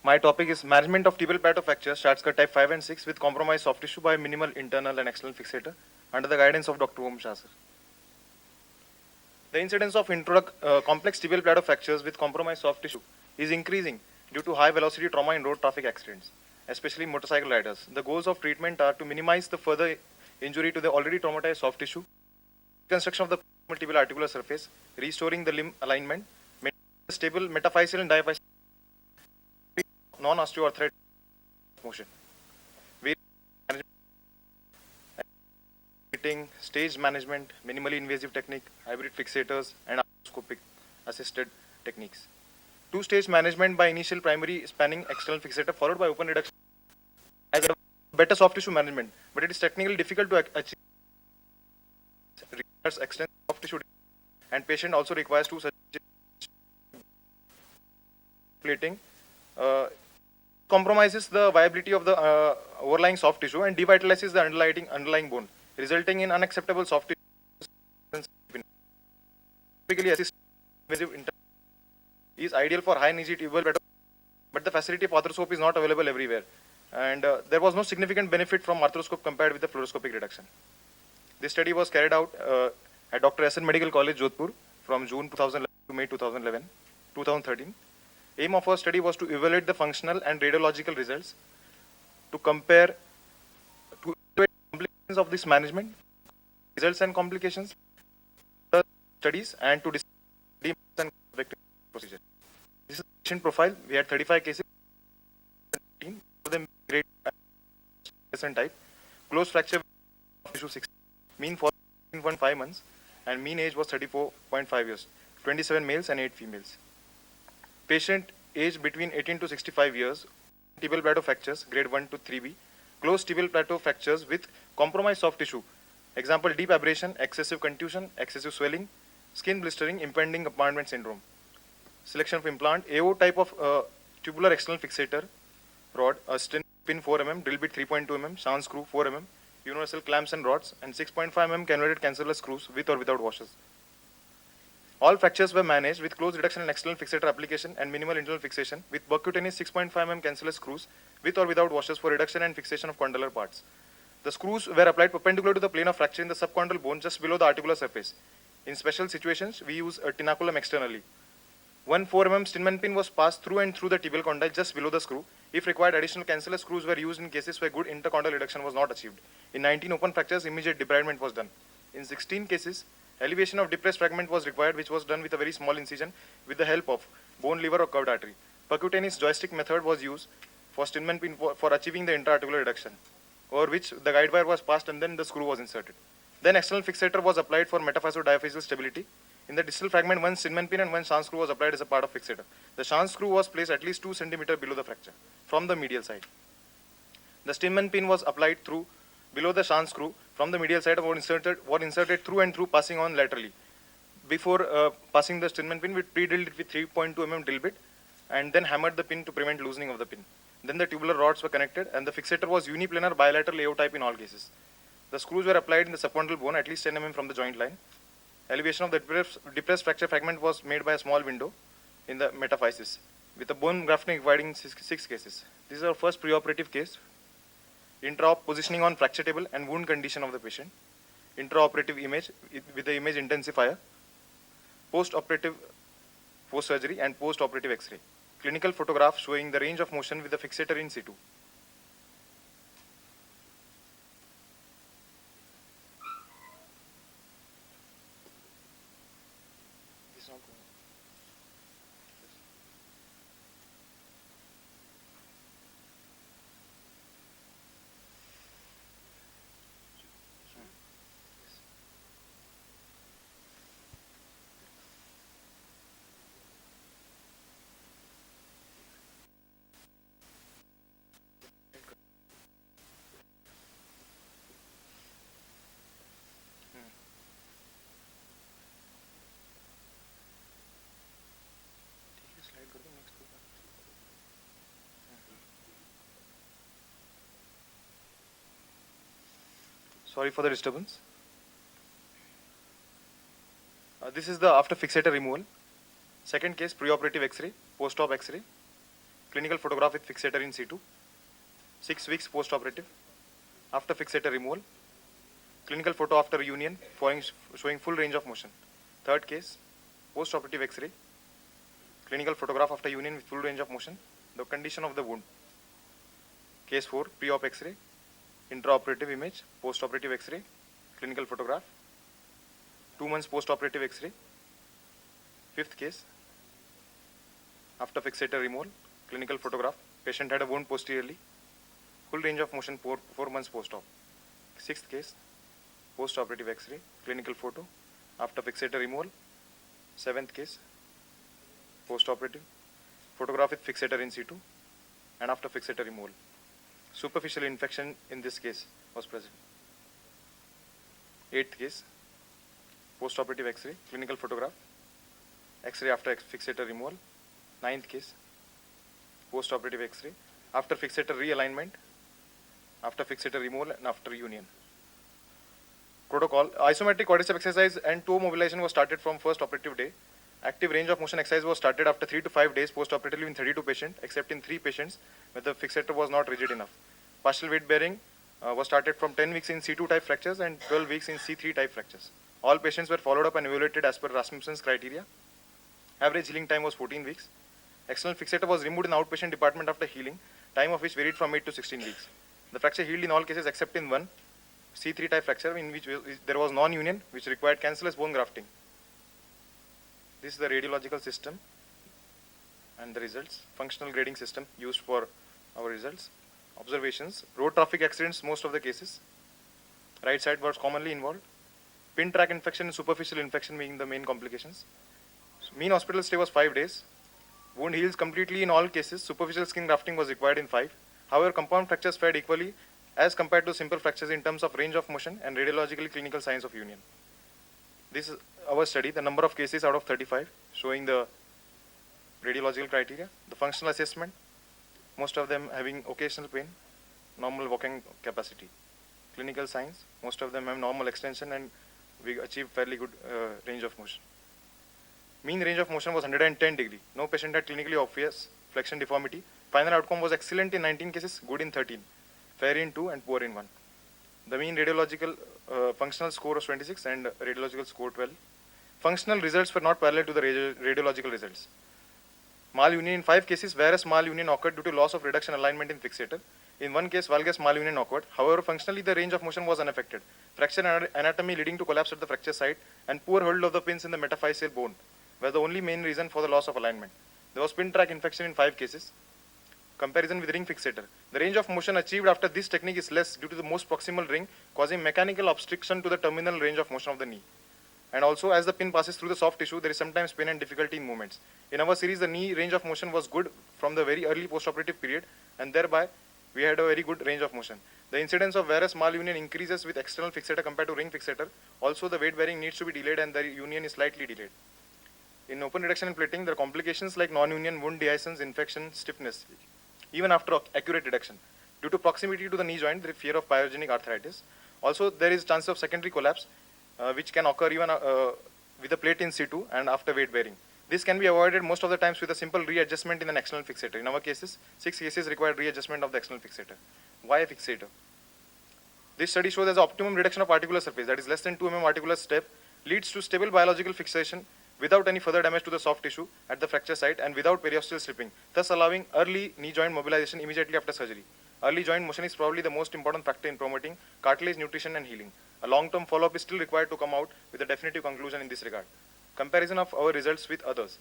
My topic is management of tibial plateau fracture, Schatzker type 5 and 6 with compromised soft tissue by minimal internal and external fixator under the guidance of Dr. Om Shah, sir. The incidence of complex tibial plateau fractures with compromised soft tissue is increasing due to high velocity trauma in road traffic accidents, especially motorcycle riders. The goals of treatment are to minimize the further injury to the already traumatized soft tissue, reconstruction of the tibial articular surface, restoring the limb alignment, maintaining stable metaphyseal and diaphyseal non-osteoarthritic motion. Stage management, minimally invasive technique, hybrid fixators, and arthroscopic assisted techniques. Two-stage management by initial primary spanning external fixator followed by open reduction has a better soft tissue management, but it is technically difficult to achieve. Requires extensive soft tissue, and patient also requires two plating. Compromises the viability of the overlying soft tissue and devitalizes the underlying bone, resulting in unacceptable soft tissue. Typically, invasive is ideal for high energy tibial plateau, but the facility of arthroscope is not available everywhere, and there was no significant benefit from arthroscope compared with the fluoroscopic reduction. This study was carried out at Dr. S.N. Medical College, Jodhpur, from June 2011 to May 2013. Aim of our study was to evaluate the functional and radiological results, to compare to evaluate complications of this management, results and complications, studies, and to discuss and procedure. This is the patient profile. We had 35 cases, 17 of them grade type, closed fracture issue 6, mean for 1.5 months, and mean age was 34.5 years, 27 males and 8 females. Patient age between 18 to 65 years, tibial plateau fractures, grade 1 to 3B, closed tibial plateau fractures with compromised soft tissue. Example, deep abrasion, excessive contusion, excessive swelling, skin blistering, impending compartment syndrome. Selection of implant, AO type of tubular external fixator rod, a stent pin 4 mm, drill bit 3.2 mm, shank screw 4 mm, universal clamps and rods, and 6.5 mm cannulated cancellous screws with or without washers. All fractures were managed with close reduction and external fixator application and minimal internal fixation with percutaneous 6.5 mm cancellous screws with or without washers for reduction and fixation of condylar parts. The screws were applied perpendicular to the plane of fracture in the subchondral bone just below the articular surface. In special situations, we use a tenaculum externally. One 4 mm Steinmann pin was passed through and through the tibial condyle just below the screw. If required, additional cancellous screws were used in cases where good intercondylar reduction was not achieved. In 19 open fractures, immediate debridement was done. In 16 cases, elevation of depressed fragment was required, which was done with a very small incision with the help of bone lever or curved artery. Percutaneous joystick method was used for Steinmann pin for achieving the intra-articular reduction, over which the guide wire was passed and then the screw was inserted. Then external fixator was applied for metaphyseal stability. In the distal fragment, one Steinmann pin and one shank screw was applied as a part of fixator. The shank screw was placed at least 2 cm below the fracture from the medial side. The Steinmann pin was applied through below the shank screw from the medial side, were inserted through and through, passing on laterally. Before passing the Steinmann pin, we pre-drilled it with 3.2 mm drill bit and then hammered the pin to prevent loosening of the pin. Then the tubular rods were connected and the fixator was uniplanar bilateral AO type in all cases. The screws were applied in the subchondral bone at least 10 mm from the joint line. Elevation of the depressed fracture fragment was made by a small window in the metaphysis, with the bone grafting requiring 6 cases. This is our first preoperative case. Intraop positioning on fracture table and wound condition of the patient. Intraoperative image with the image intensifier. Post-operative post-surgery and post-operative X-ray. Clinical photograph showing the range of motion with the fixator in situ. Sorry for the disturbance. This is the after fixator removal. Second case, preoperative X-ray, post-op X-ray. clinical photograph with fixator in situ, 6 weeks post-operative, after fixator removal, clinical photo after union showing full range of motion. Third case, post-operative X-ray, clinical photograph after union with full range of motion, the condition of the wound. Case 4, pre-op X-ray, intraoperative image, post-operative X-ray, clinical photograph, 2 months post-operative X-ray. Fifth case, after fixator removal, clinical photograph, patient had a wound posteriorly, full range of motion 4 months post-op. Sixth case, post-operative X-ray, clinical photo, after fixator removal. Seventh case, post-operative, photograph with fixator in situ, and after fixator removal. Superficial infection in this case was present. Eighth case, post-operative X-ray, clinical photograph, X-ray after fixator removal. Ninth case, post-operative X-ray, after fixator realignment, after fixator removal, and after union. Protocol, isometric quadricep exercise and toe mobilization was started from first operative day. Active range of motion exercise was started after 3 to 5 days post-operatively in 32 patients, except in 3 patients where the fixator was not rigid enough. Partial weight bearing was started from 10 weeks in C2 type fractures and 12 weeks in C3 type fractures. All patients were followed up and evaluated as per Rasmussen's criteria. Average healing time was 14 weeks. External fixator was removed in the outpatient department after healing, time of which varied from 8 to 16 weeks. The fracture healed in all cases except in one, C3 type fracture, in which there was non-union, which required cancellous bone grafting. This is the radiological system and the results. Functional grading system used for our results. Observations, road traffic accidents, most of the cases. Right side was commonly involved. Pin track infection and superficial infection being the main complications. Mean hospital stay was 5 days. Wound heals completely in all cases. Superficial skin grafting was required in 5. However, compound fractures fared equally as compared to simple fractures in terms of range of motion and radiologically clinical signs of union. This is our study, the number of cases out of 35, showing the radiological criteria, the functional assessment, most of them having occasional pain, normal walking capacity. Clinical signs, most of them have normal extension and we achieve fairly good range of motion. Mean range of motion was 110 degree. No patient had clinically obvious flexion deformity. Final outcome was excellent in 19 cases, good in 13, fair in 2 and poor in 1. The mean radiological functional score was 26 and radiological score 12. Functional results were not parallel to the radiological results. Malunion in 5 cases, whereas malunion occurred due to loss of reduction alignment in fixator. In 1 case, valgus malunion occurred. However, functionally the range of motion was unaffected. Fracture anatomy leading to collapse at the fracture site and poor hold of the pins in the metaphyseal bone were the only main reason for the loss of alignment. There was pin track infection in 5 cases. Comparison with ring fixator. The range of motion achieved after this technique is less due to the most proximal ring causing mechanical obstruction to the terminal range of motion of the knee. And also, as the pin passes through the soft tissue, there is sometimes pain and difficulty in movements. In our series, the knee range of motion was good from the very early postoperative period, and thereby we had a very good range of motion. The incidence of varus malunion increases with external fixator compared to ring fixator. Also, the weight bearing needs to be delayed and the union is slightly delayed. In open reduction and plating, there are complications like non-union, wound dehiscence, infection, stiffness, even after accurate reduction. Due to proximity to the knee joint, there is fear of pyogenic arthritis. Also, there is chance of secondary collapse, which can occur even with a plate in situ and after weight bearing. This can be avoided most of the times with a simple readjustment in an external fixator. In our cases, 6 cases required readjustment of the external fixator. Why a fixator? This study shows that the optimum reduction of articular surface, that is less than 2 mm articular step, leads to stable biological fixation without any further damage to the soft tissue at the fracture site and without periosteal slipping, thus allowing early knee joint mobilization immediately after surgery. Early joint motion is probably the most important factor in promoting cartilage nutrition and healing. A long-term follow-up is still required to come out with a definitive conclusion in this regard. Comparison of our results with others.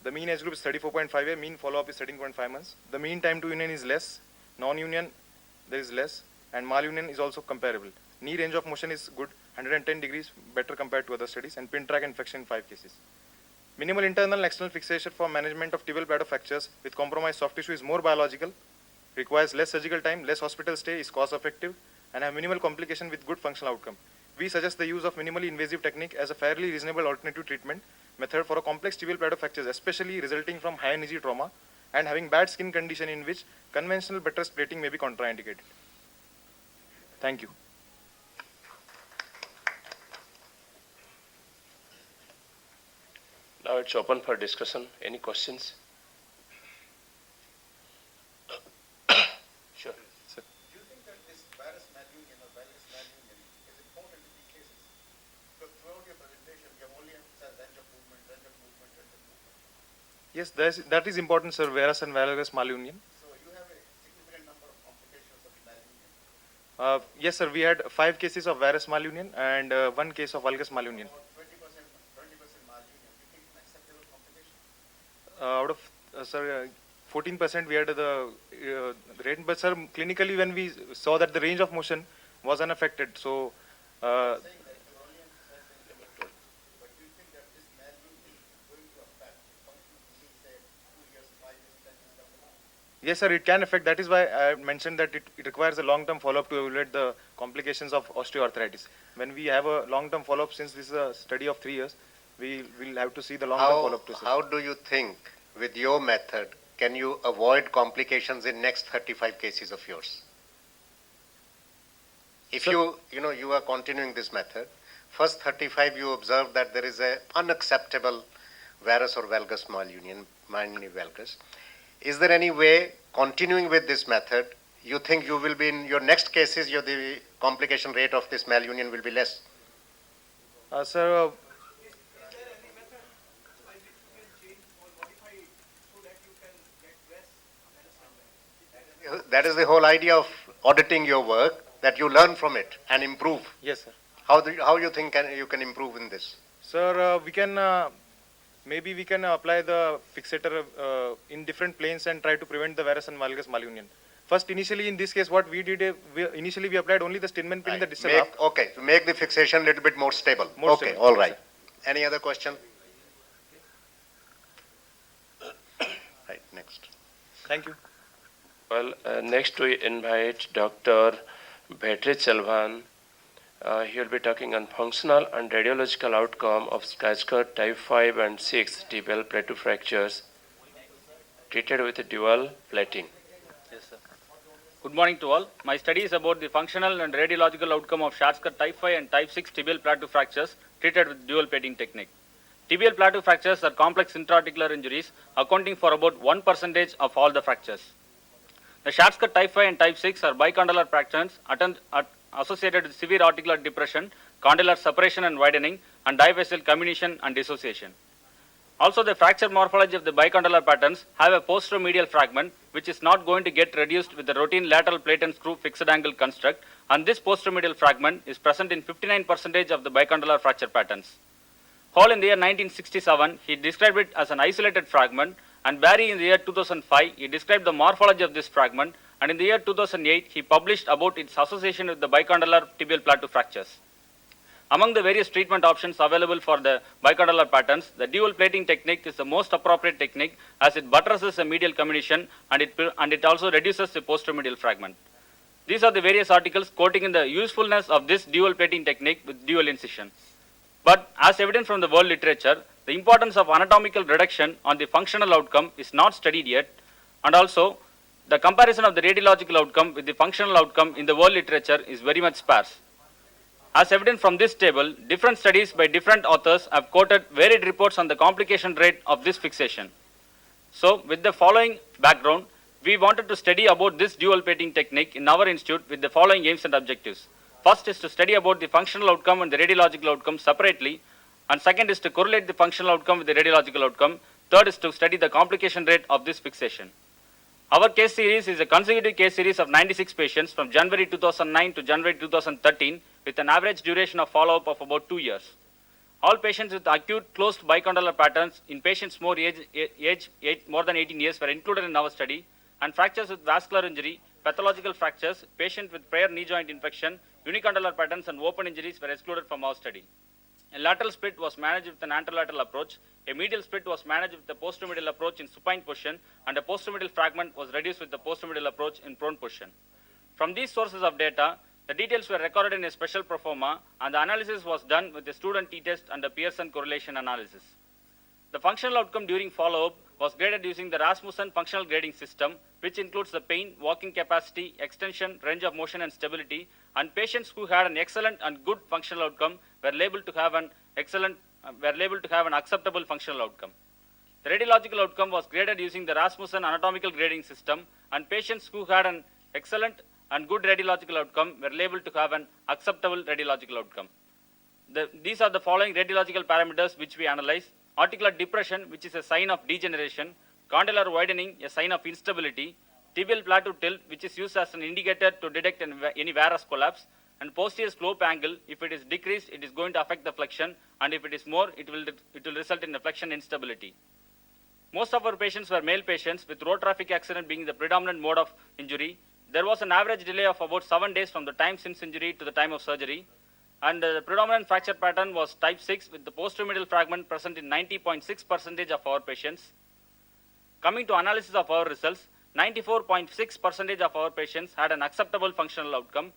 The mean age group is 34.5 years, mean follow-up is 13.5 months. The mean time to union is less, non-union there is less, and malunion is also comparable. Knee range of motion is good, 110 degrees, better compared to other studies, and pin track infection in 5 cases. Minimal internal and external fixation for management of tibial bladder fractures with compromised soft tissue is more biological, requires less surgical time, less hospital stay, is cost effective, and have minimal complication with good functional outcome. We suggest the use of minimally invasive technique as a fairly reasonable alternative treatment method for a complex tibial bladder fractures, especially resulting from high energy trauma and having bad skin condition in which conventional buttress plating may be contraindicated. Thank you. Now it's open for discussion. Any questions? Yes, that is important, sir. Varus and valgus malunion. So you have a significant number of complications of malunion. Yes, sir. We had 5 cases of varus malunion and 1 case of valgus malunion. About 20% malunion. You think acceptable complication? Out of sir, 14% we had the rate, but sir, clinically when we saw that the range of motion was unaffected, so I'm saying that you only emphasize the limited, but do you think that this malunion is going to affect the function of the knee, say 2 years, 5 years, 10 years down the line? yes, sir, it can affect. That is why I mentioned that it requires a long-term follow-up to evaluate the complications of osteoarthritis. When we have a long-term follow-up, since this is a study of 3 years, we will have to see the long-term follow-up to see. How do you think, with your method, can you avoid complications in next 35 cases of yours? If Sir- you are continuing this method, first 35 you observe that there is a unacceptable varus or valgus malunion, minor valgus. Is there any way, continuing with this method, you think you will be in your next cases, the complication rate of this malunion will be less? Sir, That is the whole idea of auditing your work, that you learn from it and improve. yes, sir. How you think you can improve in this? Sir, we can maybe we can apply the fixator in different planes and try to prevent the varus and valgus malunion. First, initially in this case, what we did, initially we applied only the Steinman pin in the distal half. Okay, to make the fixation a little bit more stable. More Okay, stable. all right. Any other question? Right, next. Thank you. Well, next we invite Dr. Beatrice Chalvan. He will be talking on functional and radiological outcome of Skyscraper type 5 and 6 tibial plateau fractures treated with dual plating. Yes, sir. Good morning to all. My study is about the functional and radiological outcome of Schatzker type 5 and type 6 tibial plateau fractures treated with dual plating technique. Tibial plateau fractures are complex intra-articular injuries accounting for about 1% of all the fractures. The Schatzker type 5 and type 6 are bicondylar fractures associated with severe articular depression, condylar separation and widening, and divascular comminution and dissociation. Also, the fracture morphology of the bicondylar patterns have a posteromedial fragment which is not going to get reduced with the routine lateral plate and screw fixed angle construct, and this posteromedial fragment is present in 59% of the bicondylar fracture patterns. Hall in the year 1967, he described it as an isolated fragment, and Barry in the year 2005, he described the morphology of this fragment, and in the year 2008, he published about its association with the bicondylar tibial plateau fractures. Among the various treatment options available for the bicondylar patterns, the dual plating technique is the most appropriate technique as it buttresses the medial comminution and it also reduces the posteromedial fragment. These are the various articles quoting in the usefulness of this dual plating technique with dual incision. But as evident from the world literature, the importance of anatomical reduction on the functional outcome is not studied yet, and also the comparison of the radiological outcome with the functional outcome in the world literature is very much sparse. As evident from this table, different studies by different authors have quoted varied reports on the complication rate of this fixation. So, with the following background, we wanted to study about this dual plating technique in our institute with the following aims and objectives. First is to study about the functional outcome and the radiological outcome separately, and second is to correlate the functional outcome with the radiological outcome. Third is to study the complication rate of this fixation. Our case series is a consecutive case series of 96 patients from January 2009 to January 2013 with an average duration of follow-up of about 2 years. All patients with acute closed bicondylar patterns in patients more than 18 years were included in our study, and fractures with vascular injury, pathological fractures, patient with prior knee joint infection, unicondylar patterns and open injuries were excluded from our study. A lateral split was managed with an anterolateral approach, a medial split was managed with the posteromedial approach in supine position, and a posteromedial fragment was reduced with the posteromedial approach in prone position. From these sources of data, the details were recorded in a special proforma, and the analysis was done with a student t-test and a Pearson correlation analysis. The functional outcome during follow-up was graded using the Rasmussen functional grading system, which includes the pain, walking capacity, extension, range of motion and stability, and patients who had an excellent and good functional outcome were labeled to have an acceptable functional outcome. The radiological outcome was graded using the Rasmussen anatomical grading system, and patients who had an excellent and good radiological outcome were labeled to have an acceptable radiological outcome. These are the following radiological parameters which we analyze. articular depression, which is a sign of degeneration, condylar widening, a sign of instability, tibial plateau tilt, which is used as an indicator to detect any varus collapse, and posterior slope angle, if it is decreased, it is going to affect the flexion, and if it is more, it will result in the flexion instability. Most of our patients were male patients, with road traffic accident being the predominant mode of injury. There was an average delay of about 7 days from the time since injury to the time of surgery. And the predominant fracture pattern was type 6, with the posteromedial fragment present in 90.6% of our patients. Coming to analysis of our results, 94.6% of our patients had an acceptable functional outcome,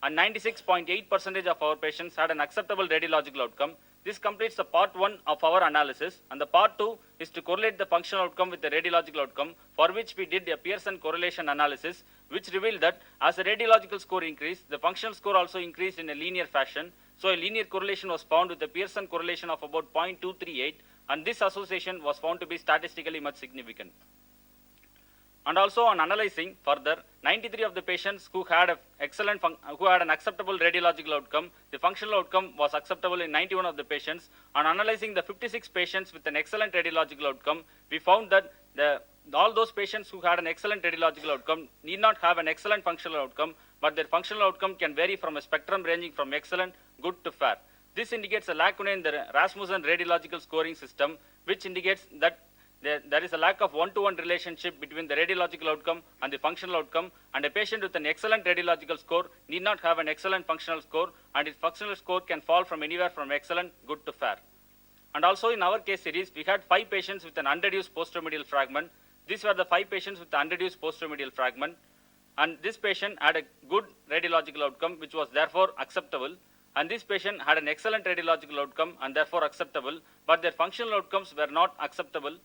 and 96.8% of our patients had an acceptable radiological outcome. This completes the part 1 of our analysis, and the part 2 is to correlate the functional outcome with the radiological outcome, for which we did a Pearson correlation analysis, which revealed that as the radiological score increased, the functional score also increased in a linear fashion. So a linear correlation was found with a Pearson correlation of about 0.238, and this association was found to be statistically much significant. And also on analyzing further, 93 of the patients who had an acceptable radiological outcome, the functional outcome was acceptable in 91 of the patients. On analyzing the 56 patients with an excellent radiological outcome, we found that all those patients who had an excellent radiological outcome need not have an excellent functional outcome, but their functional outcome can vary from a spectrum ranging from excellent, good to fair. This indicates a lacuna in the Rasmussen radiological scoring system, which indicates that there is a lack of one-to-one relationship between the radiological outcome and the functional outcome, and a patient with an excellent radiological score need not have an excellent functional score, and its functional score can fall from anywhere from excellent, good to fair. And also in our case series, we had 5 patients with an unreduced posteromedial fragment. These were the 5 patients with the unreduced posteromedial fragment, and this patient had a good radiological outcome, which was therefore acceptable, and this patient had an excellent radiological outcome and therefore acceptable, but their functional outcomes were not acceptable.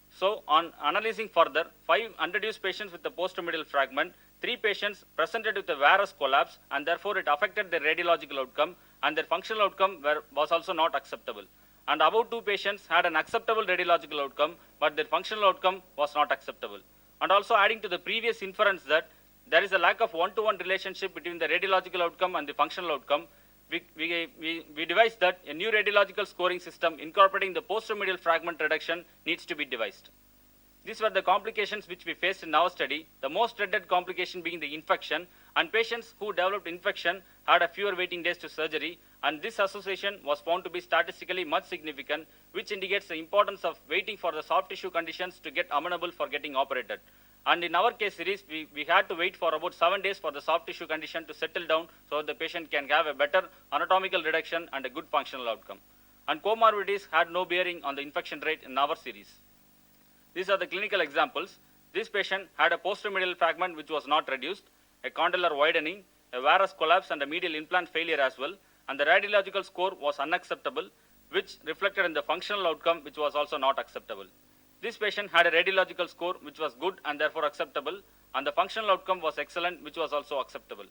So on analyzing further, 5 unreduced patients with the posteromedial fragment, 3 patients presented with a varus collapse, and therefore it affected their radiological outcome, and their functional outcome was also not acceptable. And about 2 patients had an acceptable radiological outcome, but their functional outcome was not acceptable. And also adding to the previous inference that there is a lack of one-to-one relationship between the radiological outcome and the functional outcome, we devised that a new radiological scoring system incorporating the posteromedial fragment reduction needs to be devised. These were the complications which we faced in our study, the most dreaded complication being the infection, and patients who developed infection had a fewer waiting days to surgery, and this association was found to be statistically much significant, which indicates the importance of waiting for the soft tissue conditions to get amenable for getting operated. And in our case series, we had to wait for about 7 days for the soft tissue condition to settle down so the patient can have a better anatomical reduction and a good functional outcome. And comorbidities had no bearing on the infection rate in our series. These are the clinical examples. This patient had a posteromedial fragment which was not reduced, a condylar widening, a varus collapse, and a medial implant failure as well. And the radiological score was unacceptable, which reflected in the functional outcome, which was also not acceptable. This patient had a radiological score which was good and therefore acceptable, and the functional outcome was excellent, which was also acceptable.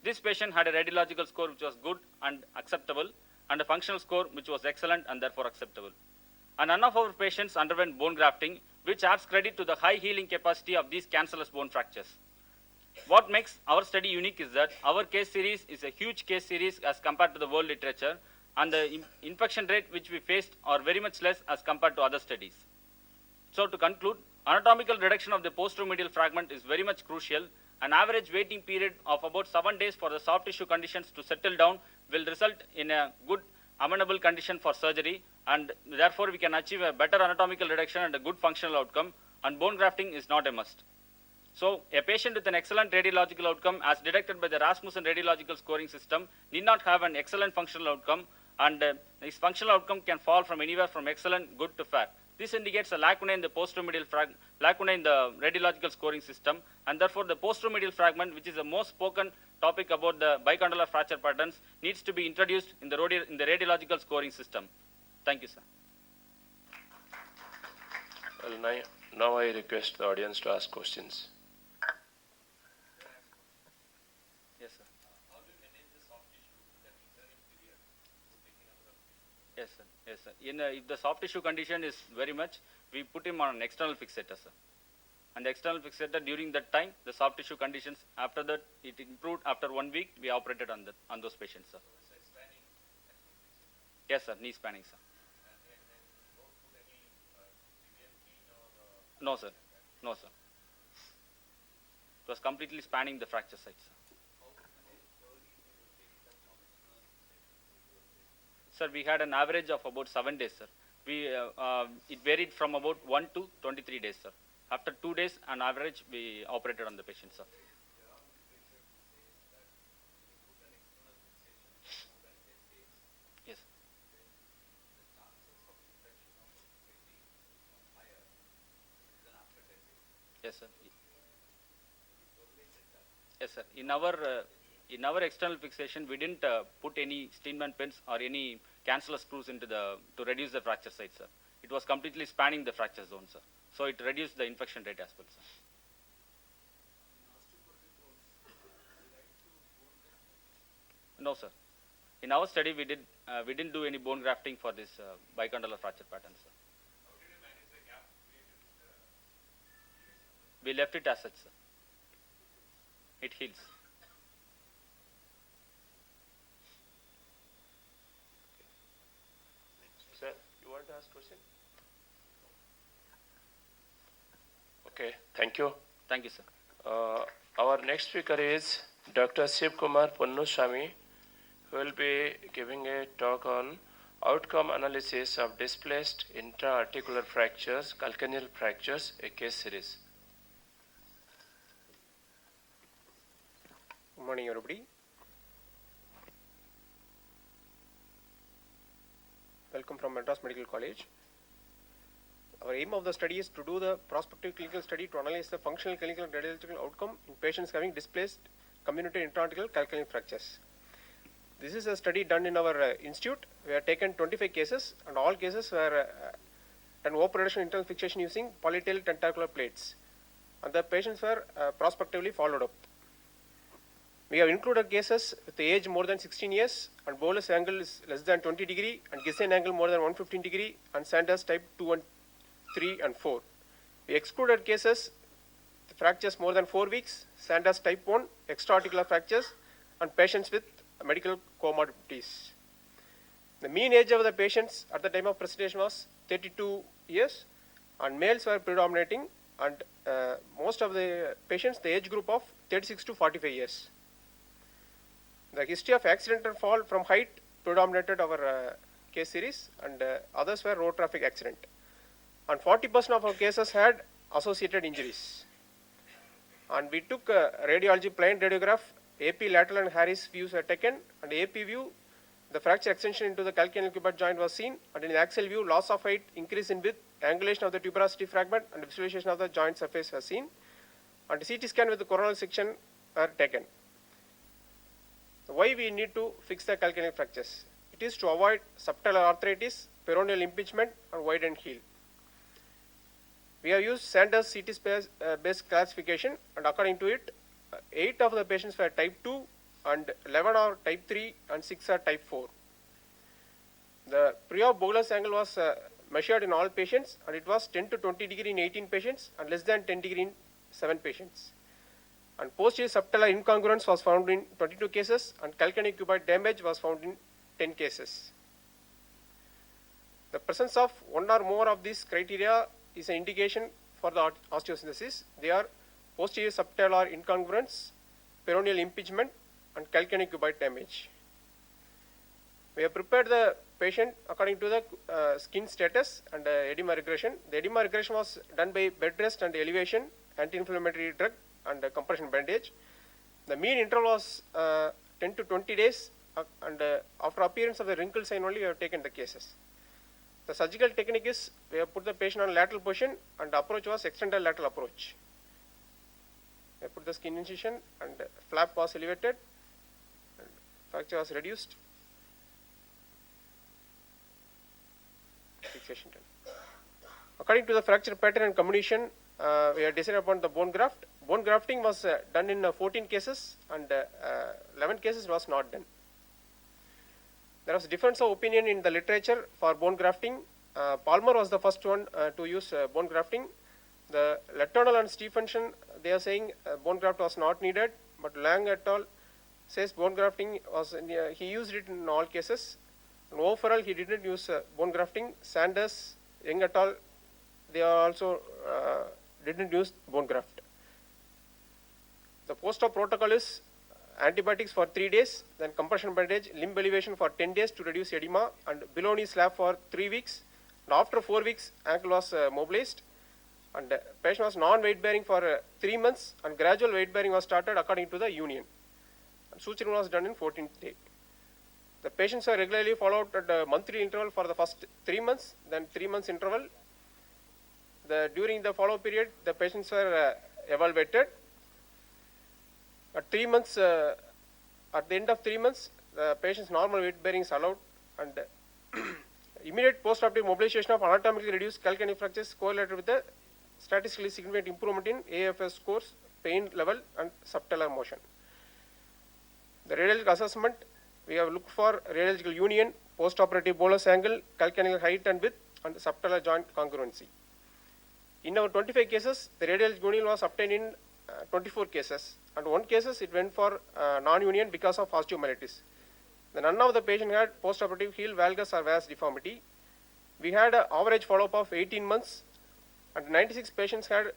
This patient had a radiological score which was good and acceptable, and a functional score which was excellent and therefore acceptable. And none of our patients underwent bone grafting, which adds credit to the high healing capacity of these cancellous bone fractures. What makes our study unique is that our case series is a huge case series as compared to the world literature, and the infection rate which we faced are very much less as compared to other studies. So to conclude, anatomical reduction of the posteromedial fragment is very much crucial. An average waiting period of about 7 days for the soft tissue conditions to settle down will result in a good amenable condition for surgery, and therefore we can achieve a better anatomical reduction and a good functional outcome, and bone grafting is not a must. So a patient with an excellent radiological outcome as detected by the Rasmussen radiological scoring system need not have an excellent functional outcome, and his functional outcome can fall from anywhere from excellent, good to fair. This indicates a lacuna in the lacuna in the radiological scoring system, and therefore the posteromedial fragment, which is the most spoken topic about the bicondylar fracture patterns, needs to be introduced in the radiological scoring system. Thank you, sir. Well, now I request the audience to ask questions. Yes, sir. Yes, sir. Yes, sir. If the soft tissue condition is very much, we put him on an external fixator, sir. And the external fixator, during that time, the soft tissue conditions, after that, it improved. After 1 week, we operated on those patients, sir. Yes, sir. Knee spanning, sir. No, sir. No, sir. It was completely spanning the fracture site, sir. Sir, we had an average of about 7 days, sir. It varied from about 1 to 23 days, sir. After 2 days, on average, we operated on the patient, sir. Yes. Yes, sir. Yes, sir. In our external fixation, we didn't put any Steinman pins or any canceller screws into to reduce the fracture site, sir. It was completely spanning the fracture zone, sir. So it reduced the infection rate as well, sir. No, sir. In our study, we didn't do any bone grafting for this bicondylar fracture pattern, sir. We left it as such, sir. It heals. Sir, you want to ask question? Okay, thank you. Thank you, sir. Our next speaker is Dr. Shiv Kumar Ponnuswamy, who will be giving a talk on outcome analysis of displaced intra-articular fractures, calcaneal fractures, a case series. Good morning, everybody. Welcome from Madras Medical College. Our aim of the study is to do the prospective clinical study to analyze the functional, clinical, and radiological outcome in patients having displaced comminuted intra-articular calcaneal fractures. This is a study done in our institute. We have taken 25 cases, and all cases were done open reduction internal fixation using polytail tentacular plates, and the patients were prospectively followed up. We have included cases with the age more than 16 years and bolus angle is less than 20 degree and Gissane angle more than 115 degree and Sanders type 2 and 3 and 4. We excluded cases with fractures more than 4 weeks, Sanders type 1, extra-articular fractures and patients with medical comorbidities. The mean age of the patients at the time of presentation was 32 years and males were predominating, and most of the patients the age group of 36 to 45 years. The history of accidental fall from height predominated our case series, and others were road traffic accident. And 40% of our cases had associated injuries. And we took radiology plain radiograph, AP lateral and Harris views were taken, and AP view, the fracture extension into the calcaneal cuboid joint was seen, and in the axial view, loss of height, increase in width, angulation of the tuberosity fragment, and visualization of the joint surface was seen. And CT scan with the coronal section were taken. Why we need to fix the calcaneal fractures? It is to avoid subtalar arthritis, peroneal impingement, and widen heel. We have used Sanders CT based classification, and according to it, 8 of the patients were type 2, and 11 are type 3, and 6 are type 4. The pre-op bolus angle was measured in all patients, and it was 10 to 20 degree in 18 patients, and less than 10 degree in 7 patients. And posterior subtalar incongruence was found in 22 cases, and calcaneal cuboid damage was found in 10 cases. The presence of one or more of these criteria is an indication for the osteosynthesis. They are posterior subtalar incongruence, peroneal impingement, and calcaneal cuboid damage. We have prepared the patient according to the skin status and edema regression. The edema regression was done by bed rest and elevation, anti-inflammatory drug, and compression bandage. The mean interval was 10 to 20 days, and after appearance of the wrinkle sign only we have taken the cases. The surgical technique is we have put the patient on lateral position, and the approach was extended lateral approach. We have put the skin incision, and flap was elevated, and fracture was reduced. Fixation time. According to the fracture pattern and comminution, we have decided upon the bone graft. Bone grafting was done in 14 cases, and 11 cases was not done. There was difference of opinion in the literature for bone grafting. Palmer was the first one to use bone grafting. The Letournel and Stephenson, they are saying bone graft was not needed, but Lang et al. Says bone grafting was, he used it in all cases. And overall, he didn't use bone grafting. Sanders, Young et al., they are also didn't use bone graft. The post-op protocol is antibiotics for 3 days, then compression bandage, limb elevation for 10 days to reduce edema, and below knee slab for 3 weeks. And after 4 weeks, ankle was mobilized, and patient was non-weight bearing for 3 months, and gradual weight bearing was started according to the union. And suturing was done in 14th day. The patients were regularly followed at a monthly interval for the first 3 months, then 3 months interval. During the follow period, the patients were evaluated. At 3 months, at the end of 3 months, the patient's normal weight bearing is allowed, and immediate post-operative mobilization of anatomically reduced calcaneal fractures correlated with the statistically significant improvement in AFS scores, pain level, and subtalar motion. The radiological assessment, we have looked for radiological union, post-operative bolus angle, calcaneal height and width, and subtalar joint congruency. In our 25 cases, the radiological union was obtained in 24 cases, and 1 cases it went for non-union because of osteomyelitis. None of the patient had post-operative heel valgus or vas deformity. We had an average follow-up of 18 months, and 96 patients had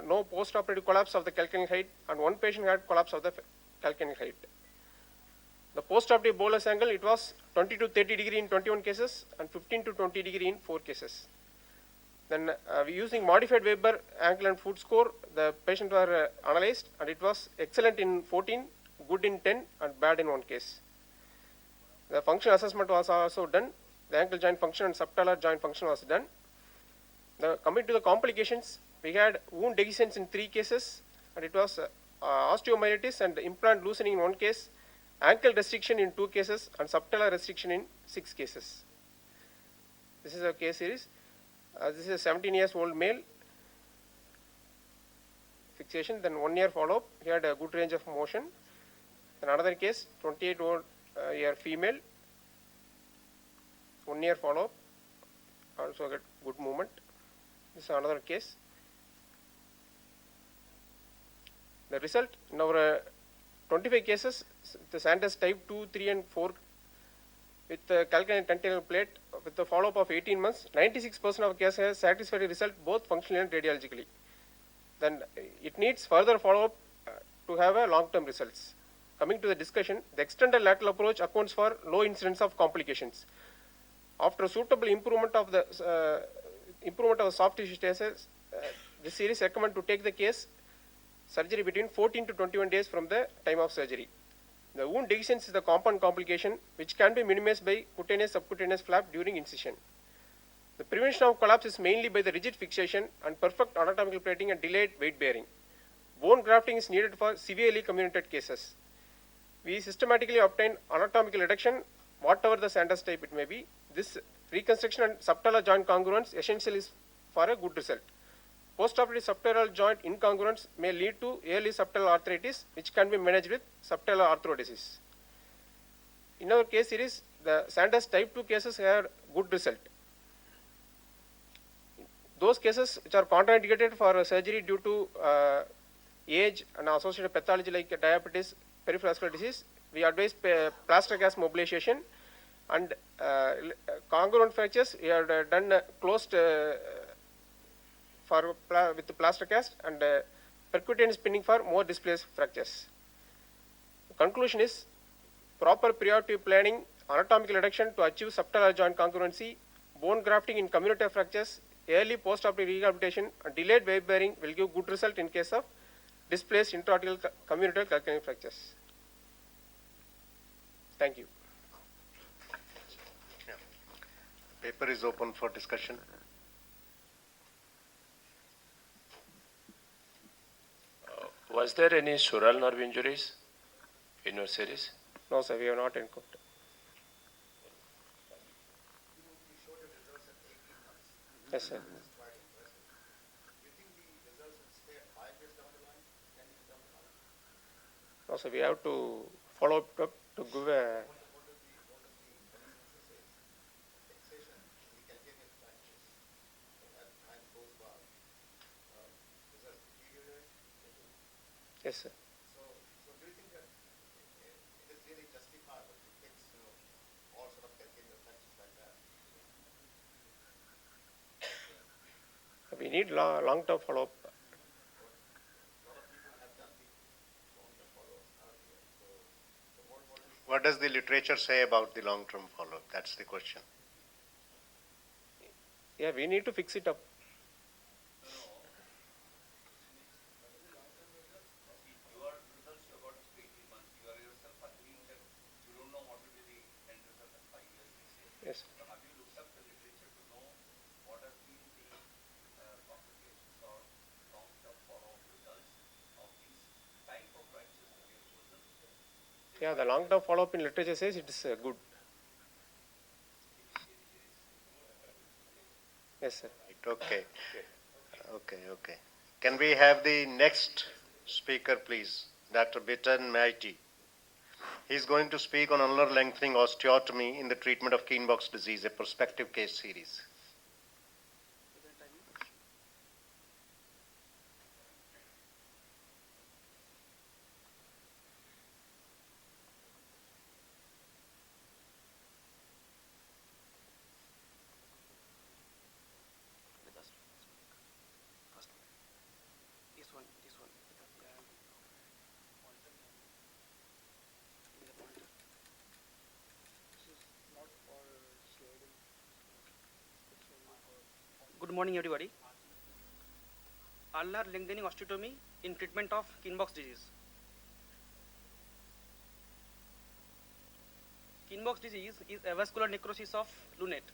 no post-operative collapse of the calcaneal height, and 1 patient had collapse of the calcaneal height. The post-operative bolus angle, it was 20 to 30 degree in 21 cases and 15 to 20 degree in 4 cases. Then we using modified Weber ankle and foot score, the patient were analyzed, and it was excellent in 14, good in 10, and bad in 1 case. The functional assessment was also done. The ankle joint function and subtalar joint function was done. Coming to the complications, we had wound dehiscence in 3 cases, and it was osteomyelitis and implant loosening in 1 case, ankle restriction in 2 cases, and subtalar restriction in 6 cases. This is a case series. This is a 17 years old male. Fixation, then 1 year follow-up. He had a good range of motion. Then another case, 28-year female. 1 year follow-up. Also get good movement. This is another case. The result in our 25 cases, the Sanders type 2, 3, and 4 with the calcaneal tentacle plate with the follow-up of 18 months, 96% of cases has satisfactory result both functionally and radiologically. Then it needs further follow-up to have a long-term results. Coming to the discussion, the extended lateral approach accounts for low incidence of complications. After suitable improvement of the soft tissue stasis, this series recommend to take the case surgery between 14 to 21 days from the time of surgery. The wound dehiscence is the compound complication which can be minimized by cutaneous subcutaneous flap during incision. The prevention of collapse is mainly by the rigid fixation and perfect anatomical plating and delayed weight bearing. Bone grafting is needed for severely comminuted cases. We systematically obtain anatomical reduction, whatever the Sanders type it may be. This reconstruction and subtalar joint congruence essential is for a good result. Postoperative subtalar joint incongruence may lead to early subtalar arthritis, which can be managed with subtalar arthrodesis. In our case series, the Sanders type 2 cases had good result. Those cases which are contraindicated for surgery due to age and associated pathology like diabetes, peripheral vascular disease, we advise plaster cast mobilization, and congruent fractures we have done closed with the plaster cast and percutaneous pinning for more displaced fractures. The conclusion is proper preoperative planning, anatomical reduction to achieve subtalar joint congruency, bone grafting in comminuted fractures, early postoperative rehabilitation, and delayed weight bearing will give good result in case of displaced intraarticular comminuted calcaneal fractures. Thank you. Paper is open for discussion. Was there any sural nerve injuries in your series? No, sir, we have not encountered. Yes, sir. No, sir, we have to follow up to give a. Yes, sir. So do you think that it is really justifiable to fix, all sort of calcaneal fractures like that? We need long-term follow-up. What does the literature say about the long-term follow-up? That's the question. Yeah, we need to fix it up. Your results you got 18 months. You are yourself agreeing that you don't know what will be the end result at 5 years, 6 years. Yes. So have you looked up the literature to know what has been the complications or long-term follow-up results of these type of fractures that you have chosen? Yeah, the long-term follow-up in literature says it is good. Yes, sir. Okay. Okay. Can we have the next speaker, please? Dr. Bitan Maiti. He's going to speak on ulnar lengthening osteotomy in the treatment of Kienbock's disease, a prospective case series. This one. Good morning, everybody. Ulnar lengthening osteotomy in treatment of Kienbock's disease. Kienbock's disease is a vascular necrosis of lunate.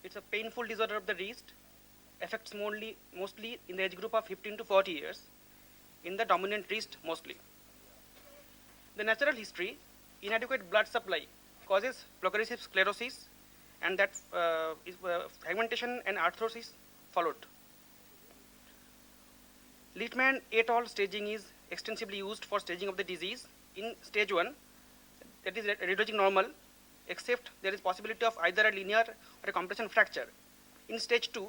It's a painful disorder of the wrist, affects mostly in the age group of 15 to 40 years, in the dominant wrist mostly. The natural history, inadequate blood supply causes progressive sclerosis, and that fragmentation and arthrosis followed. Littman et al. Staging is extensively used for staging of the disease. In stage 1, that is radiologic normal, except there is possibility of either a linear or a compression fracture. In stage 2,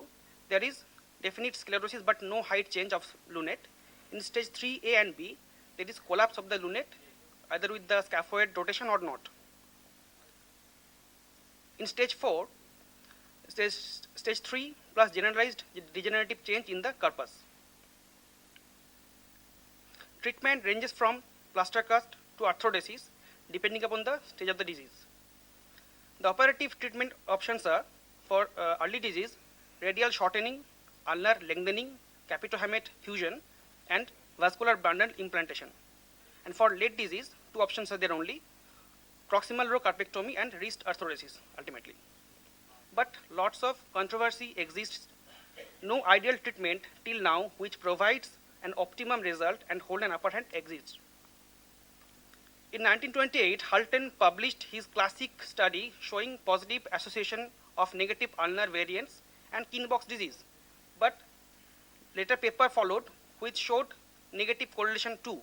there is definite sclerosis but no height change of lunate. In stage 3A and B, there is collapse of the lunate, either with the scaphoid rotation or not. In stage 4, stage 3 plus generalized degenerative change in the corpus. Treatment ranges from plaster cast to arthrodesis depending upon the stage of the disease. The operative treatment options are for early disease, radial shortening, ulnar lengthening, capitohamate fusion, and vascular bundle implantation. And for late disease, 2 options are there only, proximal row carpectomy and wrist arthrodesis ultimately. But lots of controversy exists. No ideal treatment till now which provides an optimum result and hold an upper hand exists. In 1928, Hulton published his classic study showing positive association of negative ulnar variants and Kienbock's disease. But later paper followed which showed negative correlation too.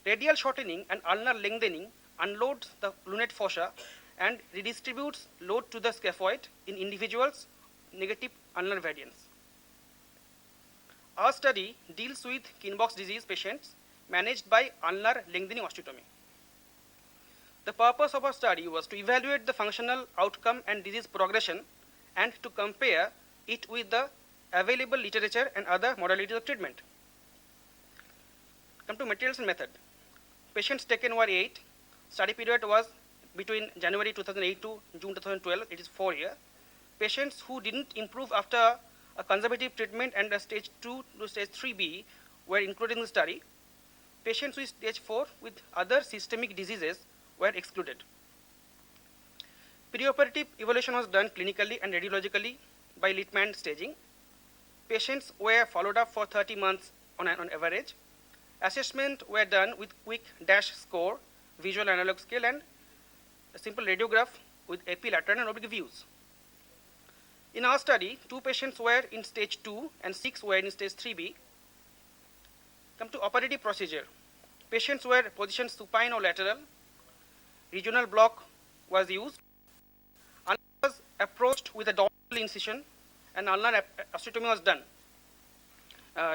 Radial shortening and ulnar lengthening unloads the lunate fossa and redistributes load to the scaphoid in individuals negative ulnar variants. Our study deals with Kienbock's disease patients managed by ulnar lengthening osteotomy. The purpose of our study was to evaluate the functional outcome and disease progression and to compare it with the available literature and other modalities of treatment. Come to materials and method. Patients taken were 8. Study period was between January 2008 to June 2012, it is 4 years. Patients who didn't improve after a conservative treatment and a stage 2 to stage 3B were included in the study. Patients with stage 4 with other systemic diseases were excluded. Preoperative evaluation was done clinically and radiologically by Littman staging. Patients were followed up for 30 months on average. Assessment were done with quick dash score, visual analog scale, and a simple radiograph with epilateral and oblique views. In our study, 2 patients were in stage 2 and 6 were in stage 3B. Come to operative procedure. Patients were positioned supine or lateral. Regional block was used. Ulnar was approached with a dorsal incision and ulnar osteotomy was done